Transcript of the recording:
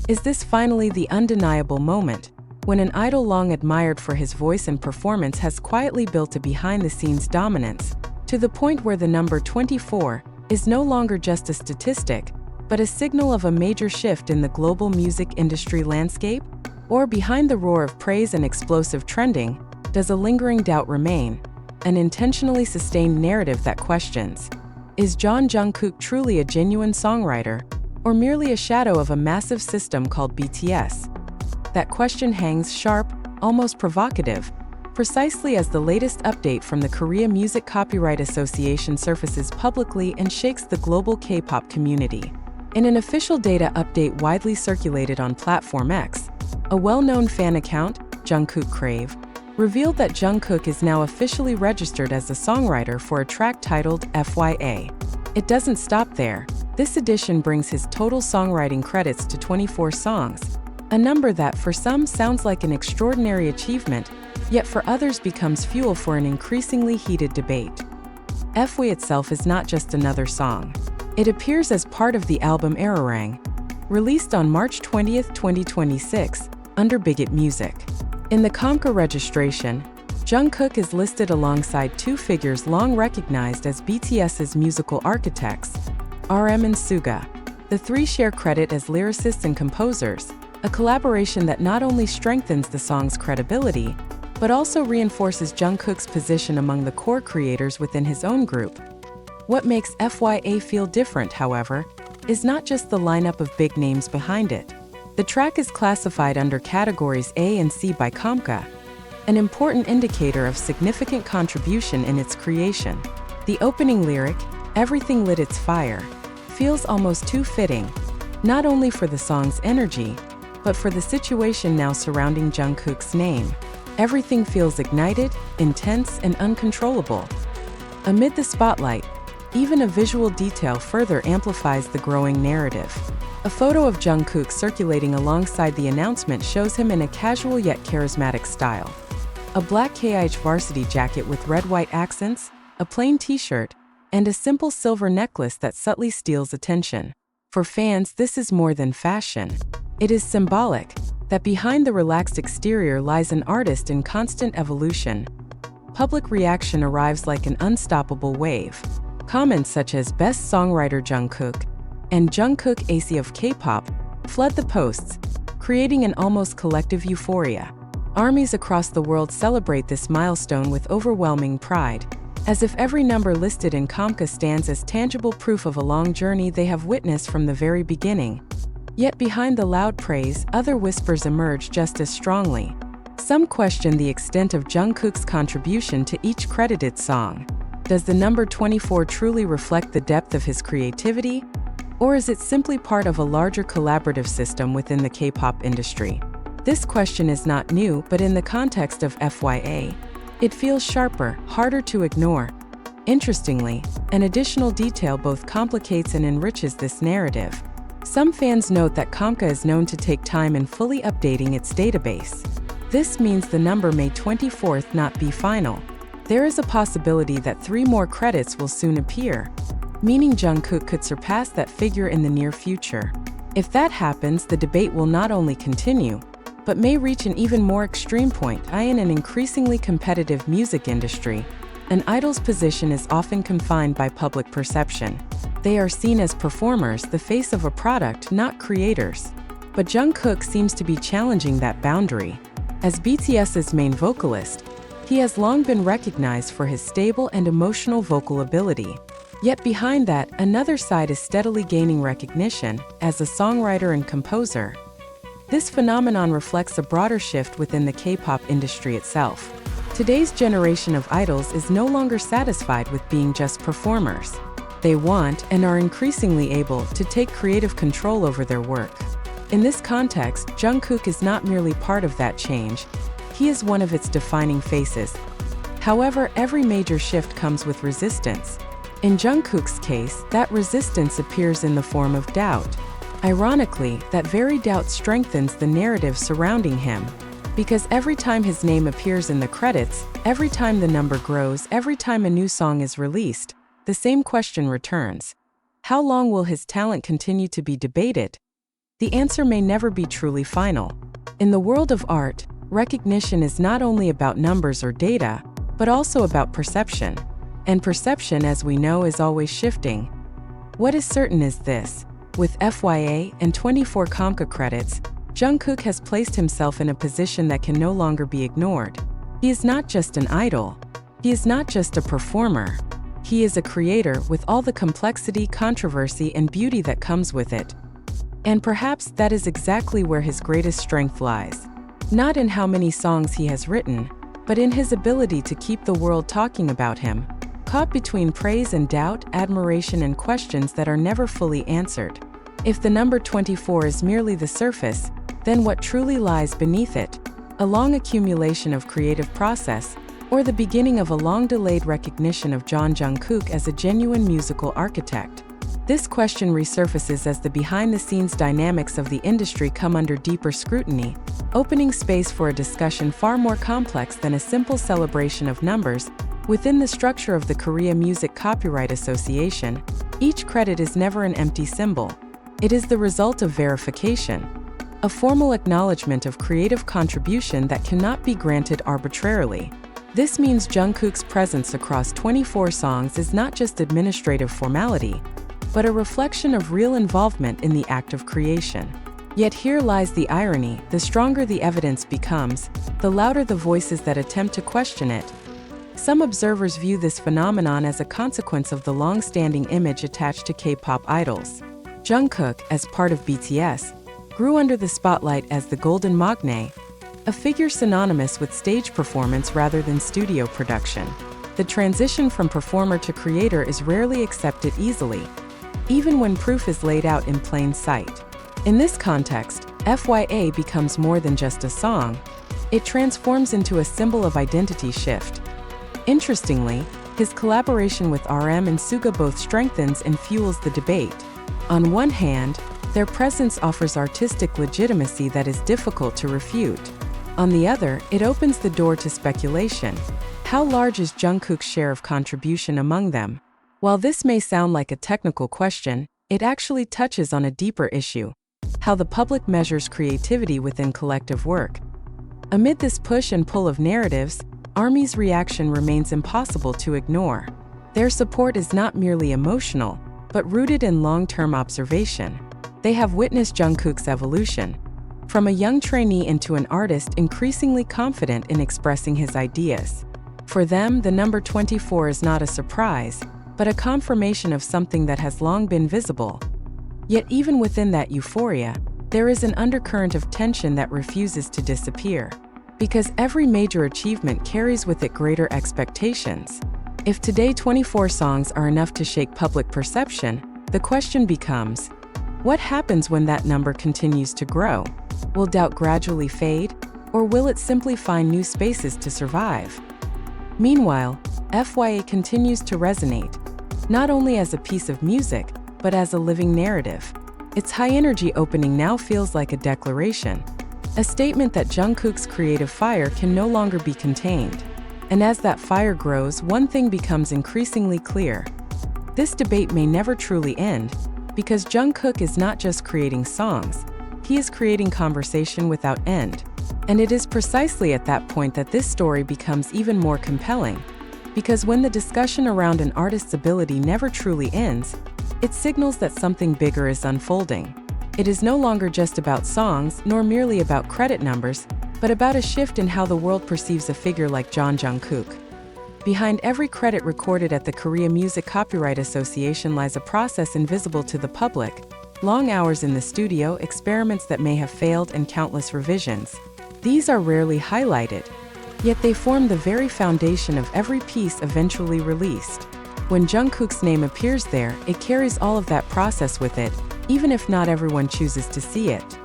Is this finally the undeniable moment, when an idol long admired for his voice and performance has quietly built a behind-the-scenes dominance, to the point where the number 24 is no longer just a statistic, but a signal of a major shift in the global music industry landscape? Or behind the roar of praise and explosive trending, does a lingering doubt remain, an intentionally sustained narrative that questions, is Jungkook truly a genuine songwriter, or merely a shadow of a massive system called BTS? That question hangs sharp, almost provocative, precisely as the latest update from the Korea Music Copyright Association surfaces publicly and shakes the global K-pop community. In an official data update widely circulated on Platform X, a well-known fan account, Jungkook Crave, revealed that Jungkook is now officially registered as a songwriter for a track titled FYA. It doesn't stop there. This edition brings his total songwriting credits to 24 songs, a number that for some sounds like an extraordinary achievement, yet for others becomes fuel for an increasingly heated debate. FYA itself is not just another song. It appears as part of the album Ararang, released on March 20, 2026, under Bigot Music. In the Comca registration, Jungkook is listed alongside two figures long recognized as BTS's musical architects, RM and Suga. The three share credit as lyricists and composers, a collaboration that not only strengthens the song's credibility, but also reinforces Jungkook's position among the core creators within his own group. What makes FYA feel different, however, is not just the lineup of big names behind it. The track is classified under categories A and C by Comca, an important indicator of significant contribution in its creation. The opening lyric, "Everything lit its fire," feels almost too fitting, not only for the song's energy, but for the situation now surrounding Jungkook's name. Everything feels ignited, intense, and uncontrollable. Amid the spotlight, even a visual detail further amplifies the growing narrative. A photo of Jungkook circulating alongside the announcement shows him in a casual yet charismatic style. A black KIH varsity jacket with red-white accents, a plain t-shirt, and a simple silver necklace that subtly steals attention. For fans, this is more than fashion. It is symbolic that behind the relaxed exterior lies an artist in constant evolution. Public reaction arrives like an unstoppable wave. Comments such as "Best Songwriter Jungkook" and "Jungkook AC of K-pop" flood the posts, creating an almost collective euphoria. Armies across the world celebrate this milestone with overwhelming pride, as if every number listed in Comca stands as tangible proof of a long journey they have witnessed from the very beginning. Yet behind the loud praise, other whispers emerge just as strongly. Some question the extent of Jungkook's contribution to each credited song. Does the number 24 truly reflect the depth of his creativity? Or is it simply part of a larger collaborative system within the K-pop industry? This question is not new, but in the context of FYA, it feels sharper, harder to ignore. Interestingly, an additional detail both complicates and enriches this narrative. Some fans note that Comca is known to take time in fully updating its database. This means the number May 24th not be final. There is a possibility that 3 more credits will soon appear, meaning Jungkook could surpass that figure in the near future. If that happens, the debate will not only continue, but may reach an even more extreme point. In an increasingly competitive music industry, an idol's position is often confined by public perception. They are seen as performers, the face of a product, not creators. But Jungkook seems to be challenging that boundary. As BTS's main vocalist, he has long been recognized for his stable and emotional vocal ability. Yet behind that, another side is steadily gaining recognition as a songwriter and composer. This phenomenon reflects a broader shift within the K-pop industry itself. Today's generation of idols is no longer satisfied with being just performers. They want and are increasingly able to take creative control over their work. In this context, Jungkook is not merely part of that change, he is one of its defining faces. However, every major shift comes with resistance. In Jungkook's case, that resistance appears in the form of doubt. Ironically, that very doubt strengthens the narrative surrounding him. Because every time his name appears in the credits, every time the number grows, every time a new song is released, the same question returns. How long will his talent continue to be debated? The answer may never be truly final. In the world of art, recognition is not only about numbers or data, but also about perception. And perception, as we know, is always shifting. What is certain is this: with FYA and 24 Comca credits, Jungkook has placed himself in a position that can no longer be ignored. He is not just an idol. He is not just a performer. He is a creator with all the complexity, controversy, and beauty that comes with it. And perhaps that is exactly where his greatest strength lies. Not in how many songs he has written, but in his ability to keep the world talking about him, caught between praise and doubt, admiration and questions that are never fully answered. If the number 24 is merely the surface, then what truly lies beneath it? A long accumulation of creative process, or the beginning of a long-delayed recognition of Jungkook as a genuine musical architect? This question resurfaces as the behind-the-scenes dynamics of the industry come under deeper scrutiny, opening space for a discussion far more complex than a simple celebration of numbers. Within the structure of the Korea Music Copyright Association, each credit is never an empty symbol. It is the result of verification, a formal acknowledgement of creative contribution that cannot be granted arbitrarily. This means Jungkook's presence across 24 songs is not just administrative formality, but a reflection of real involvement in the act of creation. Yet here lies the irony: the stronger the evidence becomes, the louder the voices that attempt to question it. Some observers view this phenomenon as a consequence of the long-standing image attached to K-pop idols. Jungkook, as part of BTS, grew under the spotlight as the Golden Magne, a figure synonymous with stage performance rather than studio production. The transition from performer to creator is rarely accepted easily, even when proof is laid out in plain sight. In this context, FYA becomes more than just a song. It transforms into a symbol of identity shift. Interestingly, his collaboration with RM and Suga both strengthens and fuels the debate. On one hand, their presence offers artistic legitimacy that is difficult to refute. On the other, it opens the door to speculation. How large is Jungkook's share of contribution among them? While this may sound like a technical question, it actually touches on a deeper issue: how the public measures creativity within collective work. Amid this push and pull of narratives, ARMY's reaction remains impossible to ignore. Their support is not merely emotional, but rooted in long-term observation. They have witnessed Jungkook's evolution, from a young trainee into an artist increasingly confident in expressing his ideas. For them, the number 24 is not a surprise, but a confirmation of something that has long been visible. Yet even within that euphoria, there is an undercurrent of tension that refuses to disappear. Because every major achievement carries with it greater expectations. If today 24 songs are enough to shake public perception, the question becomes, what happens when that number continues to grow? Will doubt gradually fade, or will it simply find new spaces to survive? Meanwhile, FYA continues to resonate, not only as a piece of music, but as a living narrative. Its high-energy opening now feels like a declaration, a statement that Jungkook's creative fire can no longer be contained. And as that fire grows, one thing becomes increasingly clear. This debate may never truly end, because Jungkook is not just creating songs, he is creating conversation without end. And it is precisely at that point that this story becomes even more compelling, because when the discussion around an artist's ability never truly ends, it signals that something bigger is unfolding. It is no longer just about songs, nor merely about credit numbers, but about a shift in how the world perceives a figure like Jungkook. Behind every credit recorded at the Korea Music Copyright Association lies a process invisible to the public: long hours in the studio, experiments that may have failed, and countless revisions. These are rarely highlighted, yet they form the very foundation of every piece eventually released. When Jungkook's name appears there, it carries all of that process with it, even if not everyone chooses to see it.